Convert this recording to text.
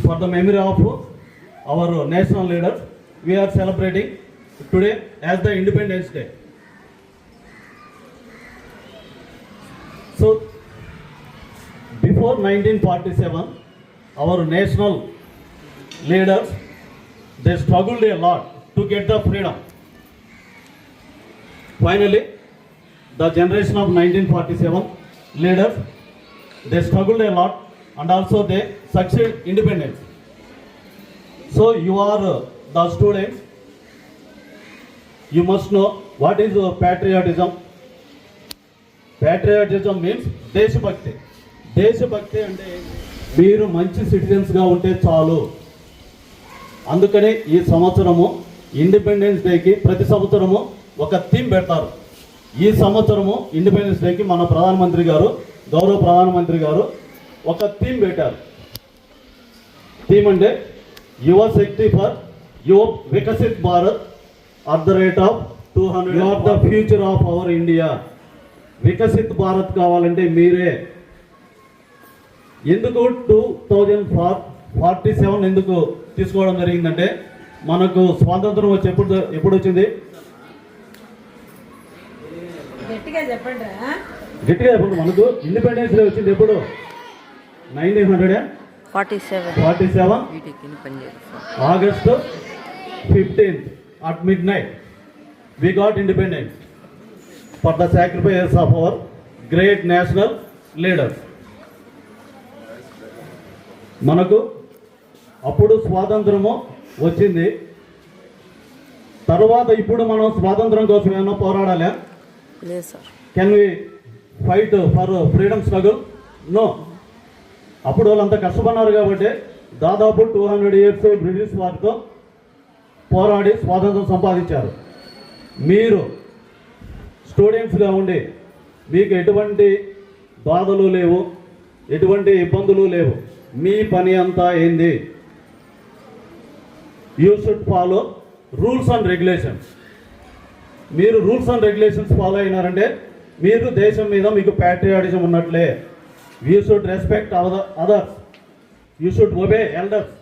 for the memory of our national leaders, we are celebrating today as the Independence Day. So, before 1947, our national leaders, they struggled a lot to get the freedom. Finally, the generation of 1947 leaders, they struggled a lot and also they succeed independence. So you are the students, you must know what is patriotism. Patriotism means దేశభక్తి. దేశభక్తి అంటే మీరు మంచి సిటిజన్స్గా ఉంటే చాలు. అందుకని ఈ సంవత్సరము ఇండిపెండెన్స్ డేకి ప్రతి సంవత్సరము ఒక థీమ్ పెడతారు. ఈ సంవత్సరము ఇండిపెండెన్స్ డేకి మన ప్రధానమంత్రి గారు, గౌరవ ప్రధానమంత్రి గారు ఒక థీమ్ పెట్టారు. థీమ్ అంటే యువ Shakti for Yuva Viksit Bharat at the rate of 200. You are the future of our India. Viksit Bharat కావాలంటే మీరే. ఎందుకు 2047 ఎందుకు తీసుకోవడం జరిగిందంటే మనకు స్వాతంత్రం వచ్చి ఎప్పుడు వచ్చింది? గట్టిగా చెప్పండి. మనకు ఇండిపెండెన్స్ డే వచ్చింది ఎప్పుడు? 1947 August 15th at midnight we got independence for the sacrifice of our great national leaders. మనకు అప్పుడు స్వాతంత్రము వచ్చింది. తర్వాత ఇప్పుడు మనం స్వాతంత్రం కోసం ఏమన్నా పోరాడాలా? లేదు sir. Can we fight for freedom struggle? No. అప్పుడు వాళ్ళంతా కష్టపడినారు కాబట్టి దాదాపు 200 years బ్రిటిష్ వారితో పోరాడి స్వాతంత్రం సంపాదించారు. మీరు స్టూడెంట్స్గా ఉండి మీకు ఎటువంటి బాధలు లేవు, ఎటువంటి ఇబ్బందులు లేవు. మీ పని అంతా ఏంది? You should follow rules and regulations. మీరు రూల్స్ అండ్ రెగ్యులేషన్స్ ఫాలో అయినారంటే మీరు దేశం మీద మీకు ప్యాట్రియాటిజం ఉన్నట్లే. You should respect others, you should obey elders.